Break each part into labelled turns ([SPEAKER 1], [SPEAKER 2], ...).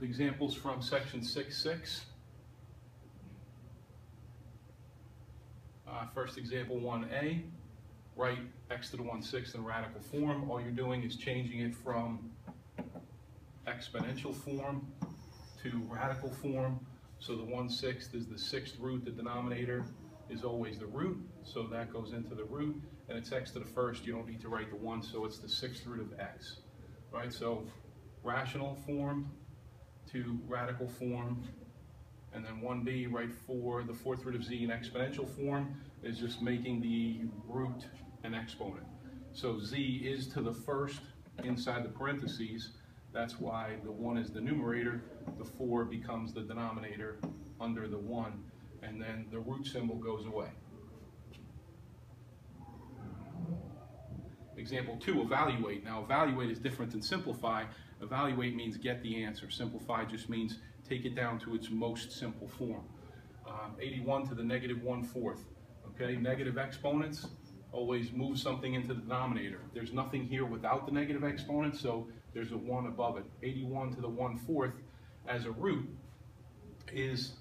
[SPEAKER 1] Examples from section 6.6. First example 1a, write x to the 1/6 in radical form. All you're doing is changing it from exponential form to radical form. So the 1/6 is the sixth root. The denominator is always the root, so that goes into the root, and it's x to the first. You don't need to write the 1, so it's the sixth root of x. Right, so rational form to radical form, and then 1b, right, for the fourth root of z in exponential form is just making the root an exponent. So z is to the first inside the parentheses. That's why the 1 is the numerator, the 4 becomes the denominator under the 1, and then the root symbol goes away. Example 2, evaluate. Now evaluate is different than simplify. Evaluate means get the answer. Simplify just means take it down to its most simple form. 81 to the negative 1/4. Okay, negative exponents always move something into the denominator. There's nothing here without the negative exponent, so there's a 1 above it. 81 to the 1/4 as a root is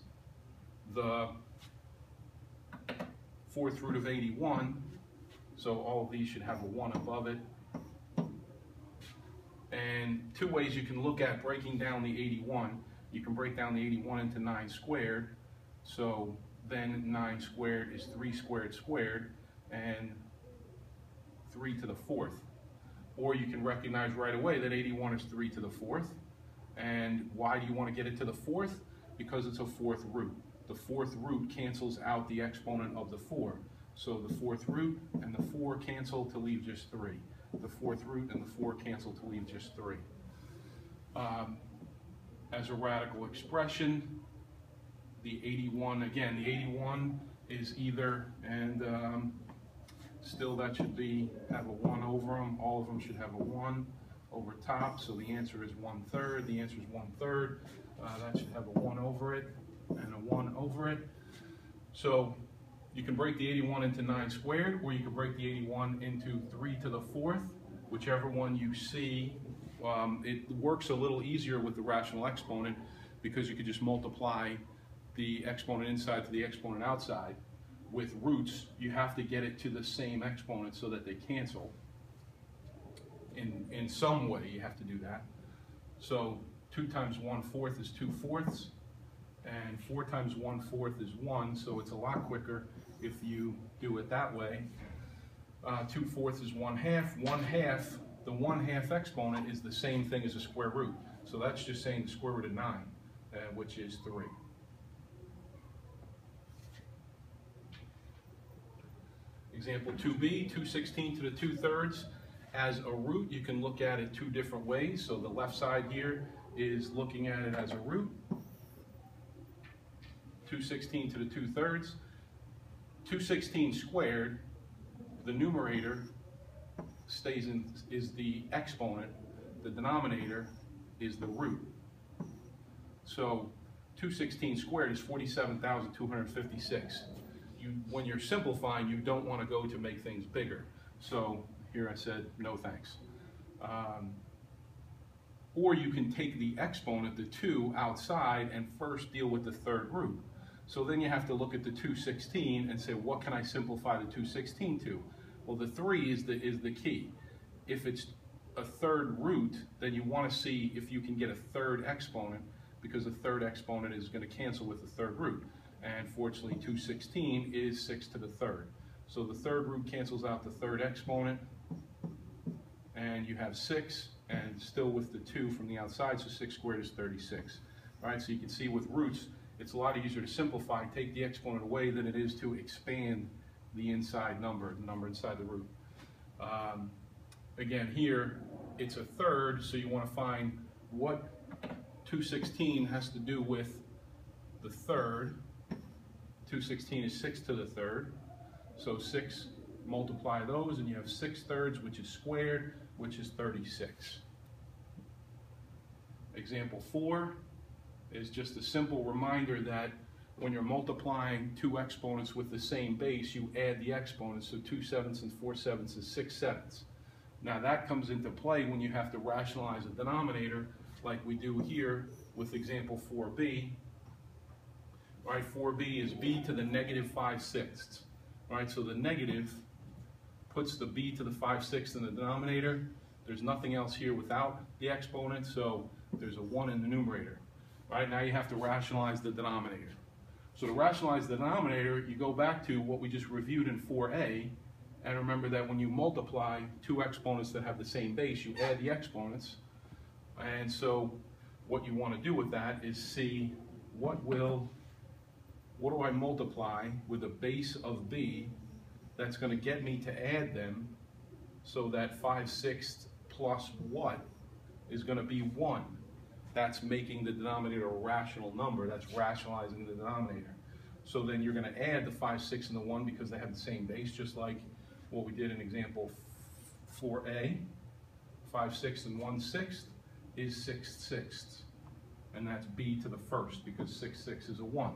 [SPEAKER 1] the fourth root of 81, so all of these should have a 1 above it. And two ways you can look at breaking down the 81. You can break down the 81 into 9 squared, so then 9 squared is 3 squared squared, and 3 to the 4th. Or you can recognize right away that 81 is 3 to the 4th. And why do you want to get it to the 4th? Because it's a fourth root. The fourth root cancels out the exponent of the 4. So the fourth root and the 4 cancel to leave just 3. The fourth root and the 4 cancel to leave just 3. As a radical expression, the 81, again, the 81 is either, and still that should have a 1 over them. All of them should have a 1 over top, so the answer is 1/3. The answer is 1/3. That should have a 1 over it and a 1 over it. So you can break the 81 into 9 squared, or you can break the 81 into 3 to the 4th, whichever one you see. It works a little easier with the rational exponent because you could just multiply the exponent inside to the exponent outside. With roots, you have to get it to the same exponent so that they cancel. In some way, you have to do that. So 2 times 1/4 is 2/4, and 4 times 1/4 is 1, so it's a lot quicker if you do it that way. 2/4 is 1/2. 1/2, the 1/2 exponent is the same thing as the square root. So that's just saying the square root of 9, which is 3. Example 2b, 2/16 to the 2/3. As a root, you can look at it two different ways. So the left side here is looking at it as a root. 2/16 to the 2/3. 2/16 squared, the numerator is the exponent, the denominator is the root. So 2/16 squared is 47,256. When you're simplifying, you don't want to go to make things bigger. So here I said, no thanks. Or you can take the exponent, the 2, outside and first deal with the third root. So then you have to look at the 2/16 and say, what can I simplify the 2/16 to? Well, the 3 is the key. If it's a third root, then you want to see if you can get a third exponent, because the third exponent is going to cancel with the third root. And fortunately, 2/16 is 6 to the 3rd. So the third root cancels out the third exponent, and you have 6, and still with the 2 from the outside, so 6 squared is 36. All right, so you can see with roots, it's a lot easier to simplify and take the exponent away than it is to expand the inside number, the number inside the root. Again, here, it's a third, so you want to find what 2/16 has to do with the third. 2/16 is 6 to the 3rd. So 6, multiply those, and you have 6/3, which is squared, which is 36. Example 4 is just a simple reminder that when you're multiplying two exponents with the same base, you add the exponents. So 2/7 and 4/7 is 6/7. Now that comes into play when you have to rationalize a denominator like we do here with example 4b. All right, 4b is b to the negative 5/6. All right, so the negative puts the b to the 5/6 in the denominator. There's nothing else here without the exponent, so there's a 1 in the numerator. All right, now you have to rationalize the denominator. So to rationalize the denominator, you go back to what we just reviewed in 4a, and remember that when you multiply two exponents that have the same base, you add the exponents. And so what you want to do with that is see what do I multiply with a base of b that's going to get me to add them, so that 5/6 plus what is going to be 1. That's making the denominator a rational number. That's rationalizing the denominator. So then you're going to add the 5/6 and the 1 because they have the same base, just like what we did in example 4a. 5/6 and 1/6 is 6/6. And that's b to the first because 6/6 is a 1.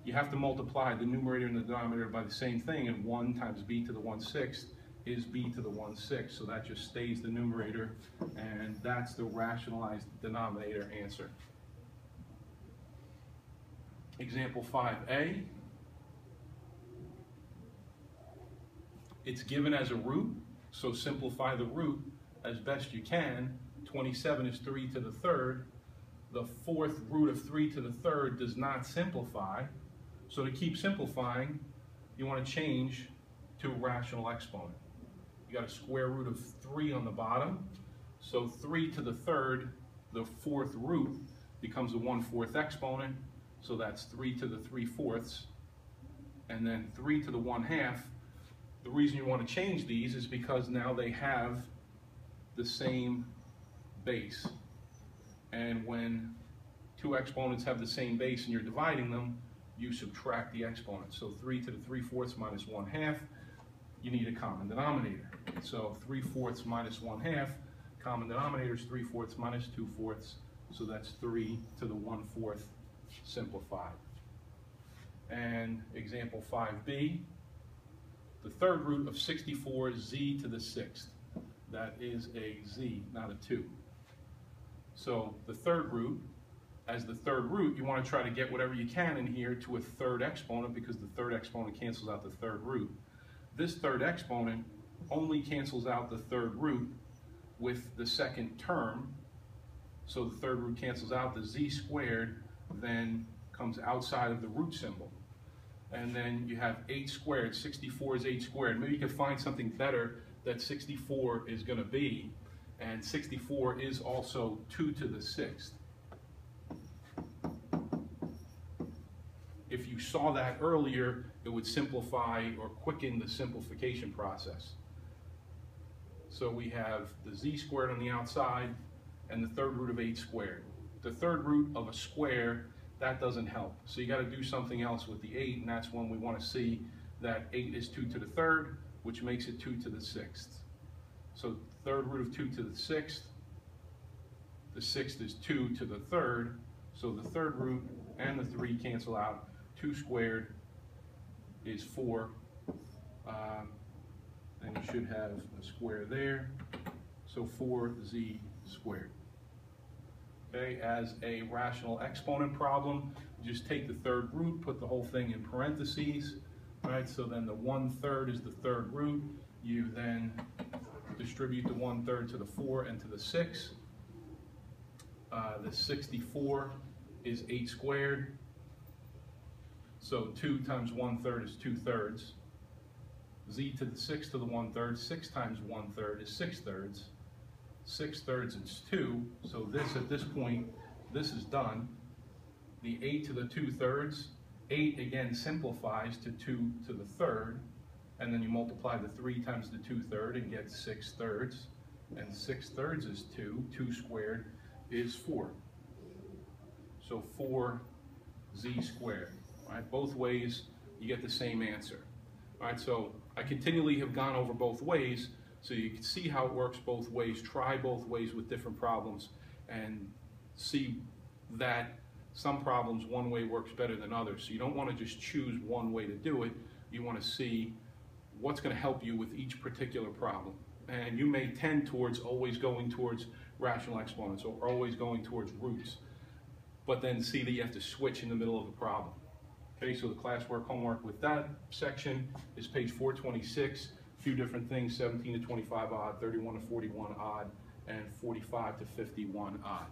[SPEAKER 1] You have to multiply the numerator and the denominator by the same thing, and 1 times b to the 1/6 is b to the 1/6. So that just stays the numerator, and that's the rationalized denominator answer. Example 5a. It's given as a root, so simplify the root as best you can. 27 is 3 to the third. The fourth root of 3 to the third does not simplify. So to keep simplifying, you want to change to a rational exponent. You got a square root of 3 on the bottom. So 3 to the third, the fourth root, becomes a 1/4 exponent. So that's 3 to the 3/4. And then 3 to the 1/2. The reason you want to change these is because now they have the same base. And when two exponents have the same base and you're dividing them, you subtract the exponent. So 3 to the 3/4 minus 1/2, you need a common denominator. So 3/4 minus 1/2, common denominator is 3/4 minus 2/4, so that's 3 to the 1/4 simplified. And example 5b, the third root of 64 is z to the 6th. That is a z, not a 2. So the third root, as the third root, you want to try to get whatever you can in here to a third exponent because the third exponent cancels out the third root. This third exponent only cancels out the third root with the second term. So the third root cancels out, the z squared then comes outside of the root symbol. And then you have 8 squared, 64 is 8 squared. Maybe you can find something better that 64 is going to be. And 64 is also 2 to the 6th. If you saw that earlier, it would simplify or quicken the simplification process. So we have the z squared on the outside and the third root of 8 squared. The third root of a square, that doesn't help. So you got to do something else with the 8, and that's when we want to see that 8 is 2 to the third, which makes it 2 to the 6th. So third root of 2 to the 6th, the 6th is 2 to the third, so the third root and the 3 cancel out. 2 squared is 4, and you should have a square there, so 4z squared. Okay, as a rational exponent problem, you just take the third root, put the whole thing in parentheses, right? So then the 1/3 is the third root. You then distribute the 1/3 to the 4 and to the 6. The 64 is 8 squared. So 2 times 1/3 is 2/3. Z to the 6 to the 1/3, 6 times 1/3 is 6/3. 6/3 is 2, so this at this point, this is done. The 8 to the 2/3, 8 again simplifies to 2 to the third, and then you multiply the 3 times the 2/3 and get 6/3, and 6/3 is 2, 2 squared is 4. So 4z squared. All right, both ways you get the same answer. All right, so I continually have gone over both ways, so you can see how it works both ways. Try both ways with different problems and see that some problems one way works better than others. So you don't want to just choose one way to do it. You want to see what's going to help you with each particular problem. And you may tend towards always going towards rational exponents, so we're always going towards roots. But then see that you have to switch in the middle of the problem. Okay, so the classwork homework with that section is page 426. A few different things: 17 to 25 odd, 31 to 41 odd, and 45 to 51 odd.